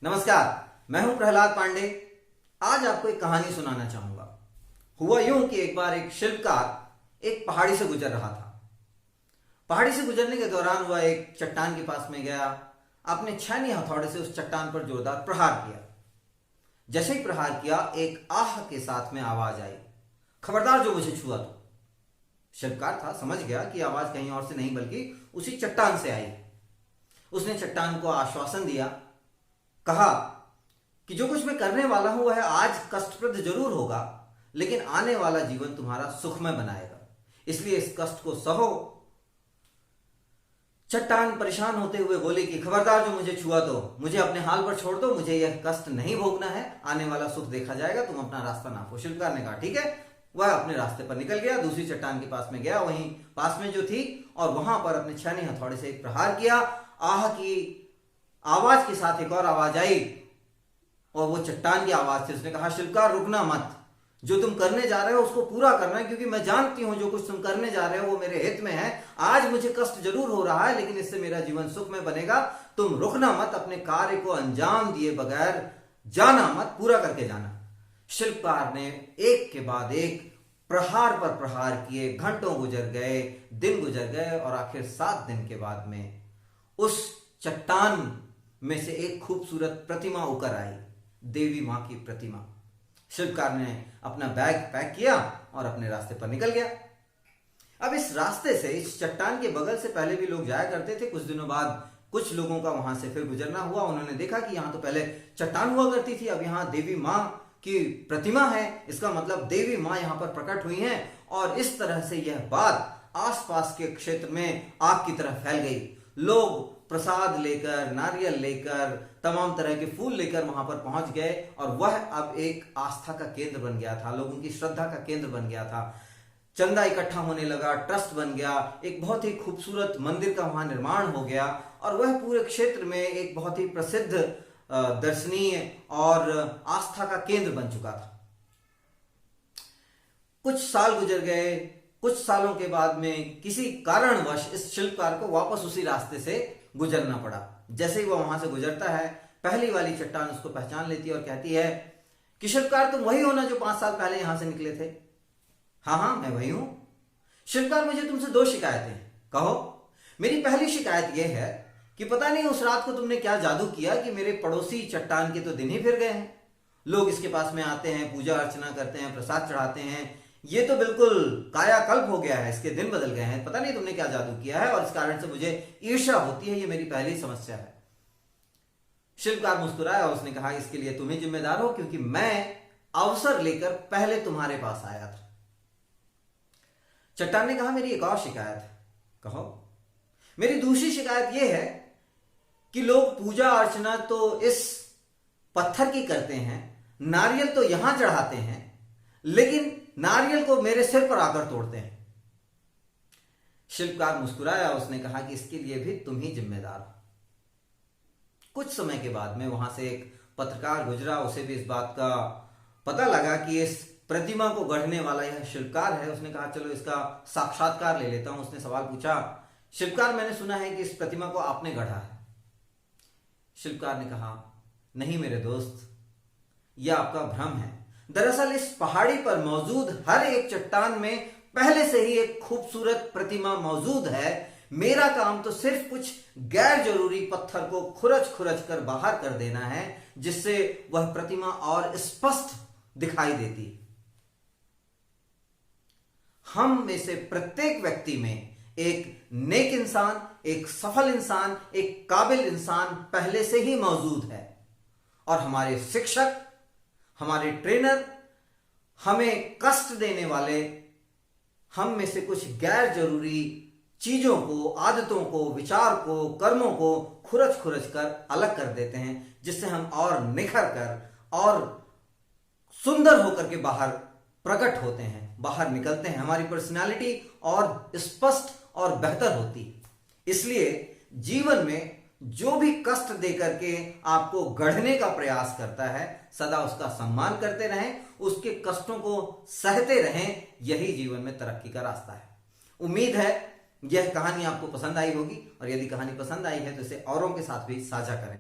नमस्कार, मैं हूं प्रहलाद पांडे। आज आपको एक कहानी सुनाना चाहूंगा। हुआ यूं कि एक बार एक शिल्पकार एक पहाड़ी से गुजर रहा था। पहाड़ी से गुजरने के दौरान वह एक चट्टान के पास में गया। अपने छेनी हथौड़े से उस चट्टान पर जोरदार प्रहार किया। जैसे ही प्रहार किया, एक आह के साथ में आवाज आई, खबरदार जो मुझे छुआ तो। शिल्पकार था, समझ गया कि आवाज कहीं और से नहीं बल्कि उसी चट्टान से आई। उसने चट्टान को आश्वासन दिया, कहा कि जो कुछ मैं करने वाला हूं वह आज कष्टप्रद जरूर होगा, लेकिन आने वाला जीवन तुम्हारा सुखमय बनाएगा, इसलिए इस कष्ट को सहो। चट्टान परेशान होते हुए बोले कि खबरदार जो मुझे छुआ तो मुझे अपने हाल पर छोड़ दो, मुझे यह कष्ट नहीं भोगना है, आने वाला सुख देखा जाएगा, तुम अपना रास्ता नापो। शिल्पकार ने कहा ठीक है। वह अपने रास्ते पर निकल गया, दूसरी चट्टान के पास में गया, वहीं पास में जो थी, और वहां पर अपने छेनी हथौड़े से एक प्रहार किया। आह की आवाज के साथ एक और आवाज आई और वो चट्टान की आवाज थी। उसने कहा शिल्पकार रुकना मत, जो तुम करने जा रहे हो उसको पूरा करना है, क्योंकि मैं जानती हूं जो कुछ तुम करने जा रहे हो वो मेरे हित में है। आज मुझे कष्ट जरूर हो रहा है, लेकिन इससे मेरा जीवन सुखमय बनेगा। तुम रुकना मत, अपने कार्य को अंजाम दिए बगैर जाना मत, पूरा करके जाना। शिल्पकार ने एक के बाद एक प्रहार पर प्रहार किए। घंटों गुजर गए, दिन गुजर गए, और आखिर 7 दिन के बाद में उस चट्टान में से एक खूबसूरत प्रतिमा उकर आई, देवी मां की प्रतिमा। शिल्पकार ने अपना बैग पैक किया और अपने रास्ते पर निकल गया। अब इस रास्ते से, इस चट्टान के बगल से पहले भी लोग जाया करते थे। कुछ दिनों बाद कुछ लोगों का वहां से फिर गुजरना हुआ। उन्होंने देखा कि यहां तो पहले चट्टान हुआ करती थी, अब यहां देवी मां की प्रतिमा है। इसका मतलब देवी मां यहां पर प्रकट हुई हैं। और इस तरह से यह बात आसपास के क्षेत्र में आग की तरह फैल गई। लोग प्रसाद लेकर, नारियल लेकर, तमाम तरह के फूल लेकर वहां पर पहुंच गए, और वह अब एक आस्था का केंद्र बन गया था। लोगों की श्रद्धा का केंद्र बन गया था। चंदा इकट्ठा होने लगा, ट्रस्ट बन गया, एक बहुत ही खूबसूरत मंदिर का वहां निर्माण हो गया, और वह पूरे क्षेत्र में एक बहुत ही प्रसिद्ध दर्शनीय और आस्था का केंद्र बन चुका था। कुछ साल गुजर गए। कुछ सालों के बाद में किसी कारणवश इस शिल्पकार को वापस उसी रास्ते से गुजरना पड़ा। जैसे ही वह वहां से गुजरता है, पहली वाली चट्टान उसको पहचान लेती है और कहती है कि शिल्पकार तुम वही हो ना जो 5 साल पहले यहां से निकले थे? हाँ मैं वही हूं। शिल्पकार मुझे तुमसे 2 शिकायतें, कहो। मेरी पहली शिकायत यह है कि पता नहीं उस रात को तुमने क्या जादू किया कि मेरे पड़ोसी चट्टान के तो दिन ही फिर गए हैं। लोग इसके पास में आते हैं, पूजा अर्चना करते हैं, प्रसाद चढ़ाते हैं, ये तो बिल्कुल कायाकल्प हो गया है, इसके दिन बदल गए हैं। पता नहीं तुमने क्या जादू किया है, और इस कारण से मुझे ईर्ष्या होती है। ये मेरी पहली समस्या है। शिल्पकार मुस्कुराया और उसने कहा इसके लिए तुम ही जिम्मेदार हो, क्योंकि मैं अवसर लेकर पहले तुम्हारे पास आया था। चट्टान ने कहा मेरी एक और शिकायत है, कहो। मेरी दूसरी शिकायत यह है कि लोग पूजा अर्चना तो इस पत्थर की करते हैं, नारियल तो यहां चढ़ाते हैं, लेकिन नारियल को मेरे सिर पर आकर तोड़ते हैं। शिल्पकार मुस्कुराया, उसने कहा कि इसके लिए भी तुम ही जिम्मेदार हो। कुछ समय के बाद में वहां से एक पत्रकार गुजरा। उसे भी इस बात का पता लगा कि इस प्रतिमा को गढ़ने वाला यह शिल्पकार है। उसने कहा चलो इसका साक्षात्कार ले लेता हूं। उसने सवाल पूछा, शिल्पकार मैंने सुना है कि इस प्रतिमा को आपने गढ़ा है। शिल्पकार ने कहा नहीं मेरे दोस्त, यह आपका भ्रम है। दरअसल इस पहाड़ी पर मौजूद हर एक चट्टान में पहले से ही एक खूबसूरत प्रतिमा मौजूद है। मेरा काम तो सिर्फ कुछ गैर जरूरी पत्थर को खुरच खुरच कर बाहर कर देना है, जिससे वह प्रतिमा और स्पष्ट दिखाई देती। हम में से प्रत्येक व्यक्ति में एक नेक इंसान, एक सफल इंसान, एक काबिल इंसान पहले से ही मौजूद है, और हमारे शिक्षक, हमारे ट्रेनर हमें कष्ट देने वाले, हम में से कुछ गैर जरूरी चीजों को, आदतों को, विचार को, कर्मों को खुरच खुरच कर अलग कर देते हैं, जिससे हम और निखर कर और सुंदर होकर के बाहर प्रकट होते हैं, बाहर निकलते हैं। हमारी पर्सनालिटी और स्पष्ट और बेहतर होती है। इसलिए जीवन में जो भी कष्ट देकर के आपको गढ़ने का प्रयास करता है, सदा उसका सम्मान करते रहें, उसके कष्टों को सहते रहें। यही जीवन में तरक्की का रास्ता है। उम्मीद है यह कहानी आपको पसंद आई होगी, और यदि कहानी पसंद आई है तो इसे औरों के साथ भी साझा करें।